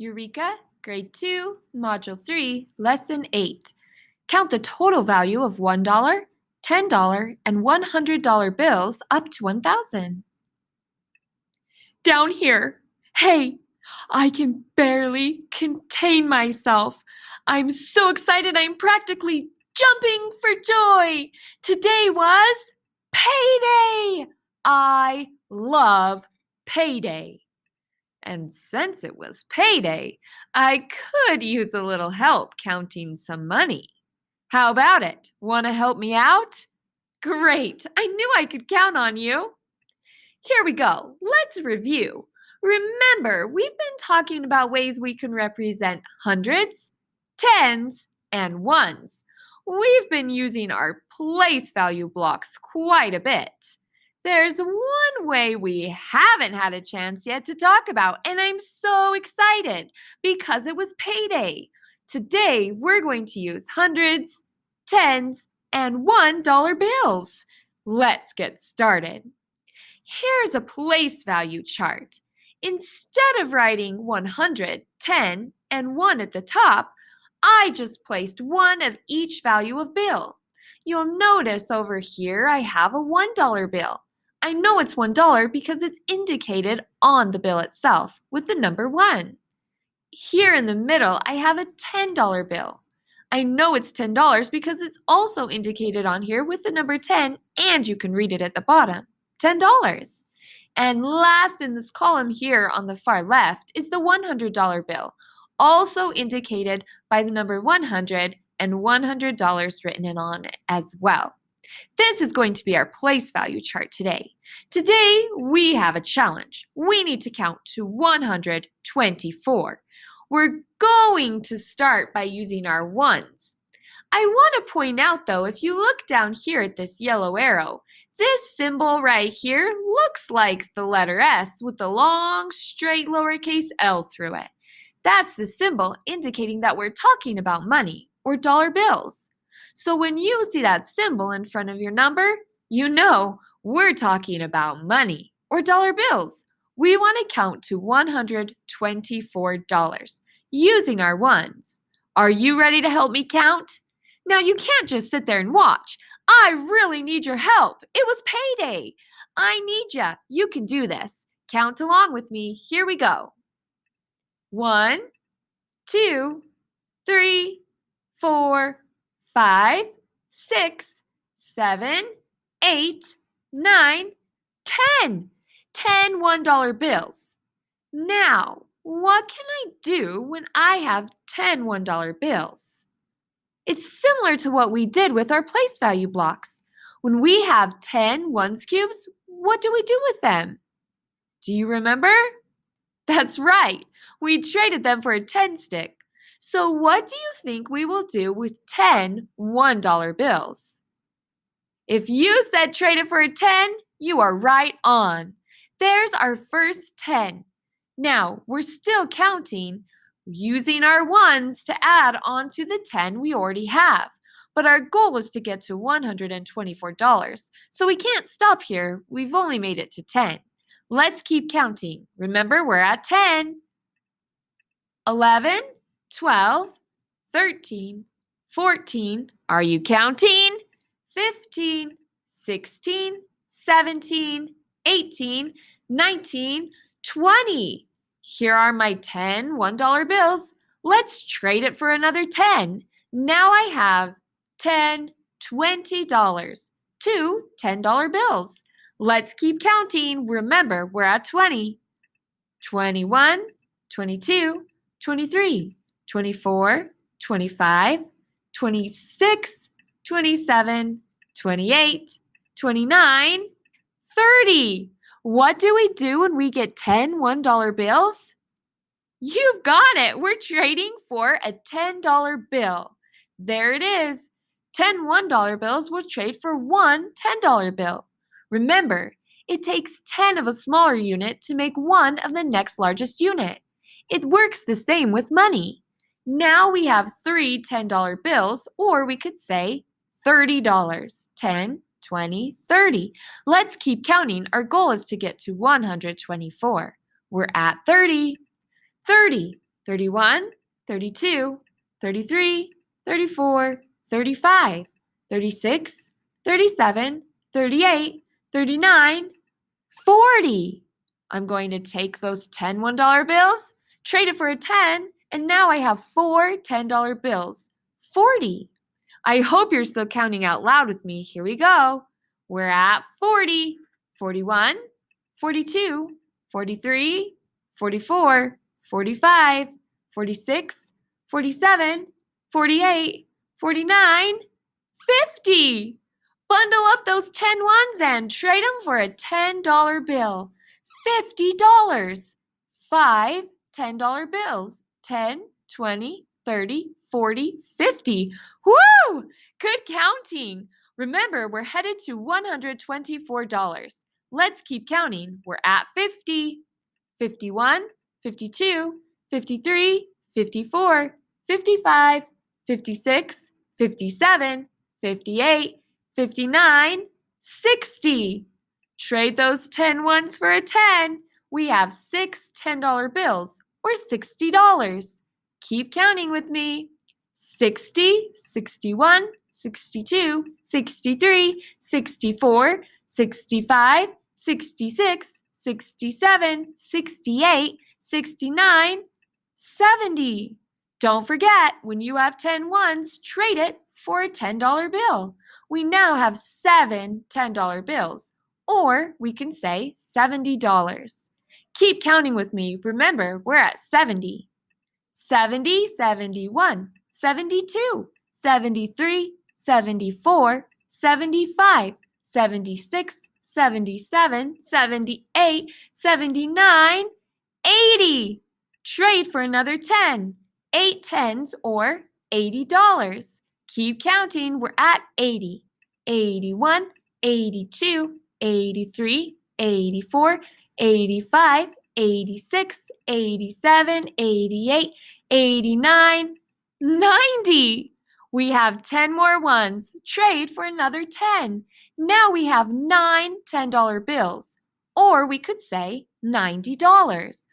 Eureka, Grade 2, Module 3, Lesson 8. Count the total value of $1, $10, and $100 bills up to 1,000. Down here. Hey, I can barely contain myself. I'm so excited I'm practically jumping for joy. Today was payday. I love payday. And since it was payday, I could use a little help counting some money. How about it? Want to help me out? Great! I knew I could count on you. Here we go. Let's review. Remember, we've been talking about ways we can represent hundreds, tens, and ones. We've been using our place value blocks quite a bit. There's one way we haven't had a chance yet to talk about, and I'm so excited because it was payday. Today, we're going to use hundreds, tens, and $1 bills. Let's get started. Here's a place value chart. Instead of writing 100, 10, and 1 at the top, I just placed one of each value of bill. You'll notice over here I have a $1 bill. I know it's $1 because it's indicated on the bill itself with the number 1. Here in the middle, I have a $10 bill. I know it's $10 because it's also indicated on here with the number 10, and you can read it at the bottom, $10. And last in this column here on the far left is the $100 bill, also indicated by the number 100 and $100 written in on it as well. This is going to be our place value chart today. Today, we have a challenge. We need to count to 124. We're going to start by using our ones. I want to point out, though, if you look down here at this yellow arrow, this symbol right here looks like the letter S with the long, straight lowercase l through it. That's the symbol indicating that we're talking about money or dollar bills. So when you see that symbol in front of your number, you know we're talking about money or dollar bills. We want to count to $124 using our ones. Are you ready to help me count? Now you can't just sit there and watch. I really need your help. It was payday. I need ya. You can do this. Count along with me. Here we go. 1, 2, 3, 4, 5, 6, 7, 8, 9, 10. 10 $1 bills. Now, what can I do when I have 10 $1 bills? It's similar to what we did with our place value blocks. When we have 10 ones cubes, what do we do with them? Do you remember? That's right. We traded them for a 10 stick. So what do you think we will do with 10 $1 bills? If you said trade it for a 10, you are right on. There's our first 10. Now, we're still counting using our ones to add on to the 10 we already have. But our goal is to get to $124. So we can't stop here. We've only made it to 10. Let's keep counting. Remember, we're at 10. 11, 12, 13, 14. Are you counting? 15, 16, 17, 18, 19, 20. Here are my 10 $1 bills. Let's trade it for another 10. Now I have 10 $20, two $10 bills. Let's keep counting. Remember, we're at 20. 21, 22, 23, 24, 25, 26, 27, 28, 29, 30. What do we do when we get 10 $1 bills? You've got it. We're trading for a $10 bill. There it is. 10 $1 bills will trade for one $10 bill. Remember, it takes 10 of a smaller unit to make one of the next largest unit. It works the same with money. Now we have 3 $10 bills, or we could say $30. 10, 20, 30. Let's keep counting. Our goal is to get to 124. We're at 30. 30. 31, 32, 33, 34, 35, 36, 37, 38, 39, 40. I'm going to take those 10 $1 bills, trade it for a 10, and now I have 4 $10 bills. 40. I hope you're still counting out loud with me. Here we go. We're at 40, 41, 42, 43, 44, 45, 46, 47, 48, 49, 50. Bundle up those 10 ones and trade them for a $10 bill. $50. 5 $10 bills. 10, 20, 30, 40, 50. Woo! Good counting. Remember, we're headed to $124. Let's keep counting. We're at 50, 51, 52, 53, 54, 55, 56, 57, 58, 59, 60. Trade those 10 ones for a 10. We have 6 $10 bills, or $60. Keep counting with me. 60, 61, 62, 63, 64, 65, 66, 67, 68, 69, 70. Don't forget, when you have 10 ones, trade it for a $10 bill. We now have 7 $10 bills, or we can say $70. Keep counting with me. Remember, we're at 70. 70, 71, 72, 73, 74, 75, 76, 77, 78, 79, 80. Trade for another 10. 8 tens or $80. Keep counting. We're at 80. 81, 82, 83, 84, 85, 86, 87, 88, 89, 90. We have 10 more ones. Trade for another 10. Now we have 9 $10 bills, or we could say $90.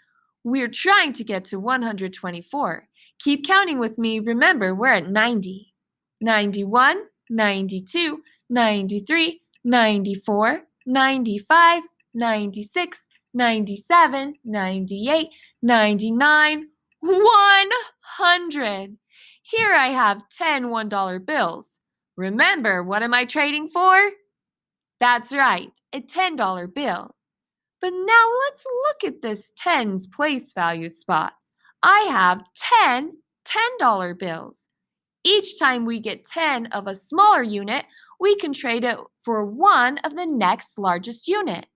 We're trying to get to 124. Keep counting with me. Remember, we're at 90. 91, 92, 93, 94, 95, 96, 97, 98, 99, 100. Here I have 10 $1 bills. Remember, what am I trading for? That's right, a $10 bill. But now let's look at this 10's place value spot. I have 10 $10 bills. Each time we get 10 of a smaller unit, we can trade it for one of the next largest unit.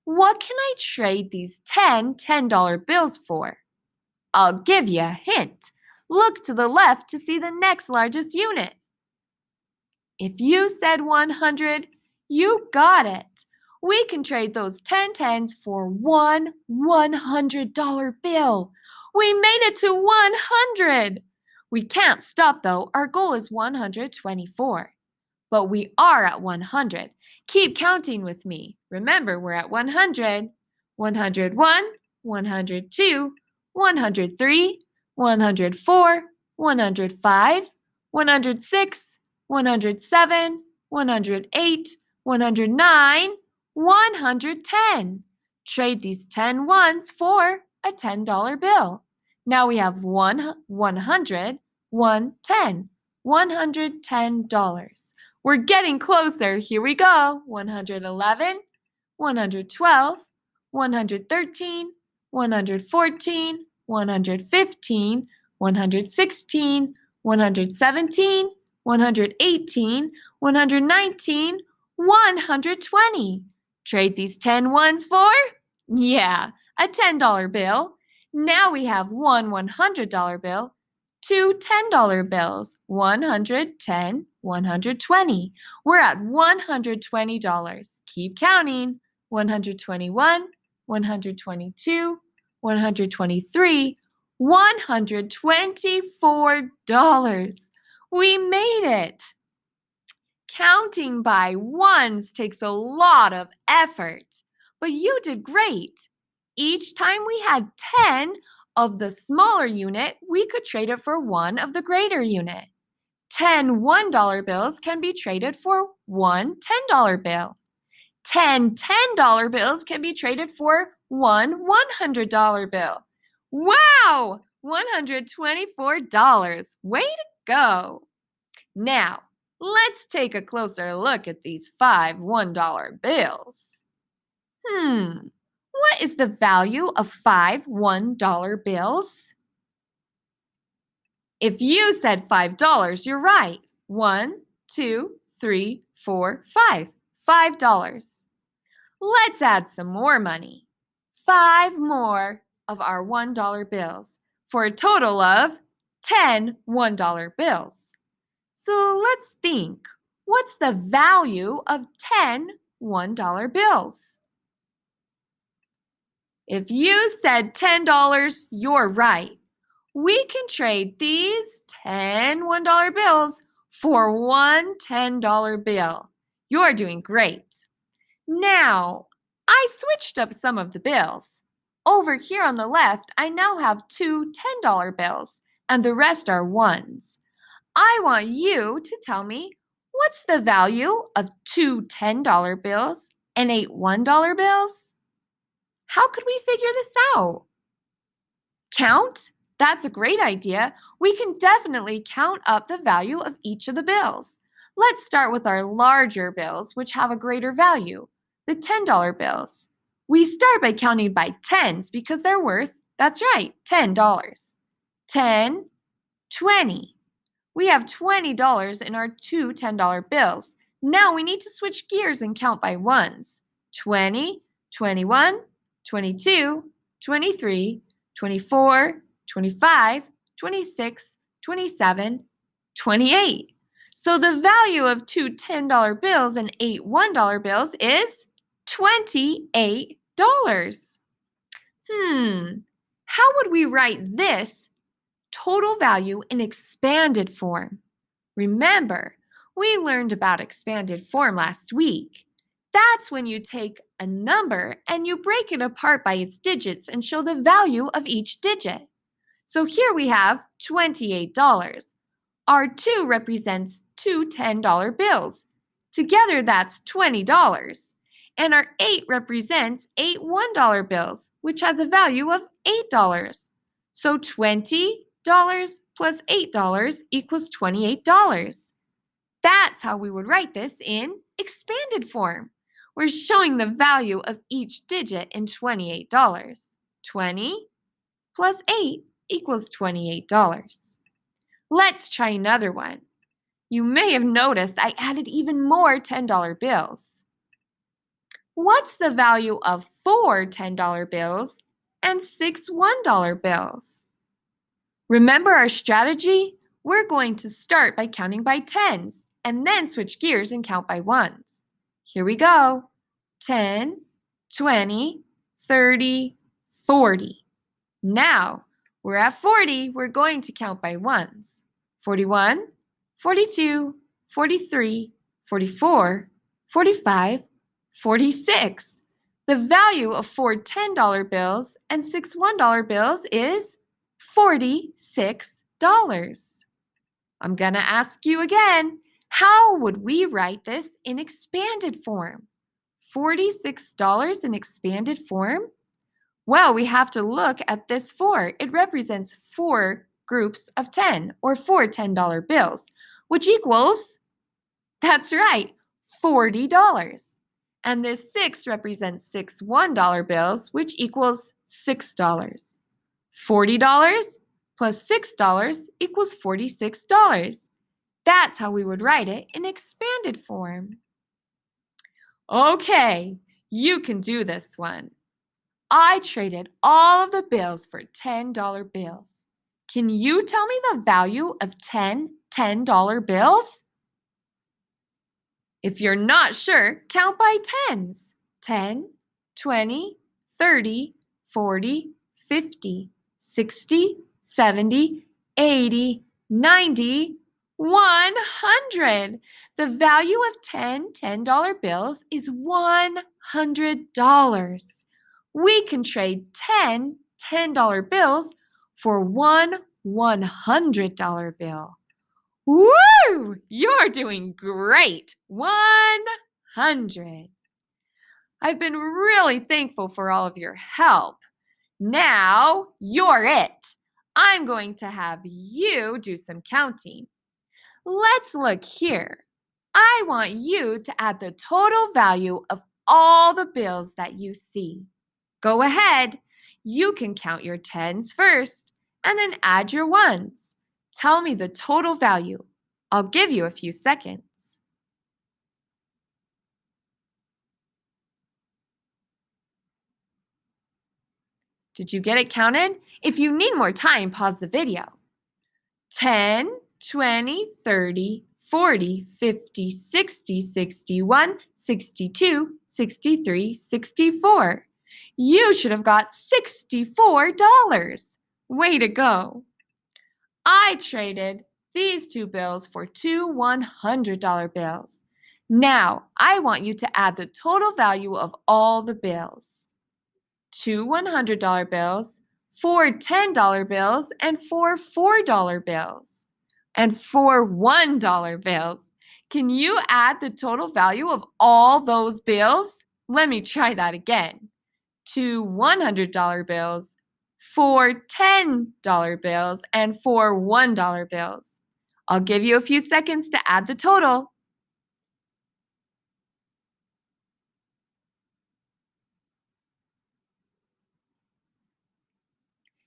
What can I trade these 10 $10 bills for? I'll give you a hint. Look to the left to see the next largest unit. If you said 100, you got it. We can trade those 10 tens for one $100 bill. We made it to 100. We can't stop though. Our goal is 124. But we are at 100. Keep counting with me. Remember, we're at 100. 101, 102, 103, 104, 105, 106, 107, 108, 109, 110. Trade these 10 ones for a $10 bill. Now we have 100, 110, $110. We're getting closer. Here we go. 111, 112, 113, 114, 115, 116, 117, 118, 119, 120. Trade these 10 ones for? Yeah, a $10 bill. Now we have one $100 bill, two $10 bills, 110, 120. We're at $120. Keep counting. 121, 122, 123, $124. We made it. Counting by ones takes a lot of effort, but you did great. Each time we had 10, of the smaller unit, we could trade it for one of the greater unit. 10 $1 bills can be traded for one $10 bill. 10 $10 bills can be traded for one $100 bill. Wow! $124. Way to go! Now, let's take a closer look at these 5 $1 bills. What is the value of 5 $1 bills? If you said $5, you're right. 1, 2, 3, 4, 5. $5. Let's add some more money. 5 more of our $1 bills for a total of 10 $1 bills. So let's think. What's the value of 10 $1 bills? If you said $10, you're right. We can trade these 10 $1 bills for one $10 bill. You're doing great. Now, I switched up some of the bills. Over here on the left, I now have 2 $10 bills, and the rest are ones. I want you to tell me, what's the value of 2 $10 bills and 8 $1 bills? How could we figure this out? Count? That's a great idea. We can definitely count up the value of each of the bills. Let's start with our larger bills, which have a greater value, the $10 bills. We start by counting by tens because they're worth, that's right, $10. 10, 20. We have $20 in our 2 $10 bills. Now we need to switch gears and count by ones. 20, 21, 22, 23, 24, 25, 26, 27, 28. So the value of 2 $10 bills and 8 $1 bills is $28. How would we write this total value in expanded form? Remember, we learned about expanded form last week. That's when you take a number and you break it apart by its digits and show the value of each digit. So here we have $28. Our 2 represents 2 $10 bills. Together that's $20. And our 8 represents 8 $1 bills, which has a value of $8. So $20 plus $8 equals $28. That's how we would write this in expanded form. We're showing the value of each digit in $28. 20 plus 8 equals $28. Let's try another one. You may have noticed I added even more $10 bills. What's the value of 4 $10 bills and 6 $1 bills? Remember our strategy? We're going to start by counting by tens and then switch gears and count by ones. Here we go. 10, 20, 30, 40. Now, we're at 40. We're going to count by ones. 41, 42, 43, 44, 45, 46. The value of 4 $10 bills and 6 $1 bills is $46. I'm going to ask you again, how would we write this in expanded form? $46 in expanded form? Well, we have to look at this 4. It represents 4 groups of 10, or 4 $10 bills, which equals, that's right, $40. And this 6 represents 6 $1 bills, which equals $6. $40 plus $6 equals $46. That's how we would write it in expanded form. Okay, you can do this one. I traded all of the bills for $10 bills. Can you tell me the value of 10 $10 bills? If you're not sure, count by tens. 10, 20, 30, 40, 50, 60, 70, 80, 90, 100. The value of 10 $10 bills is $100. We can trade 10 $10 bills for one $100 bill. Woo! You're doing great! 100. I've been really thankful for all of your help. Now you're it. I'm going to have you do some counting. Let's look here. I want you to add the total value of all the bills that you see. Go ahead. You can count your tens first and then add your ones. Tell me the total value. I'll give you a few seconds. Did you get it counted? If you need more time, pause the video. 10, 20, 30, 40, 50, 60, 61, 62, 63, 64. You should have got $64. Way to go. I traded these two bills for two $100 bills. Now, I want you to add the total value of all the bills. Two $100 bills, four $10 bills, and four $4 bills, and four $1 bills. Can you add the total value of all those bills? Let me try that again. Two $100 bills, four $10 bills, and four $1 bills. I'll give you a few seconds to add the total.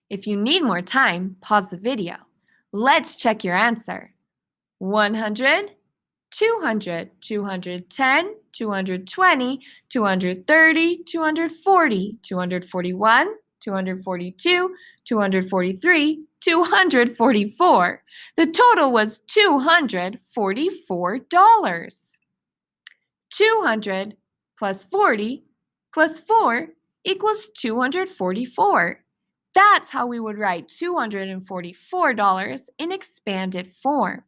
If you need more time, pause the video. Let's check your answer. 100, 200, 210, 220, 230, 240, 241, 242, 243, 244. The total was $244. 200 plus 40 plus 4 equals 244. That's how we would write $244 in expanded form.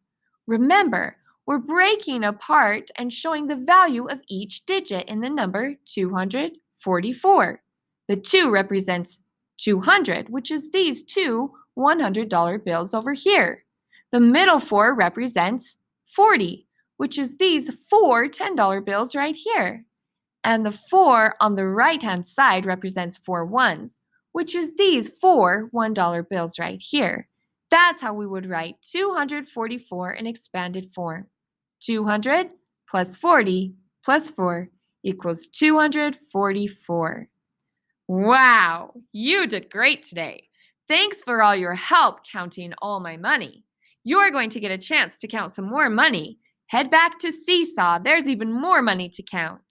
Remember, we're breaking apart and showing the value of each digit in the number 244. The 2 represents 200, which is these two $100 bills over here. The middle 4 represents 40, which is these four $10 bills right here. And the 4 on the right-hand side represents four ones, which is these four $1 bills right here. That's how we would write 244 in expanded form. 200 plus 40 plus 4 equals 244. Wow, you did great today. Thanks for all your help counting all my money. You're going to get a chance to count some more money. Head back to Seesaw. There's even more money to count.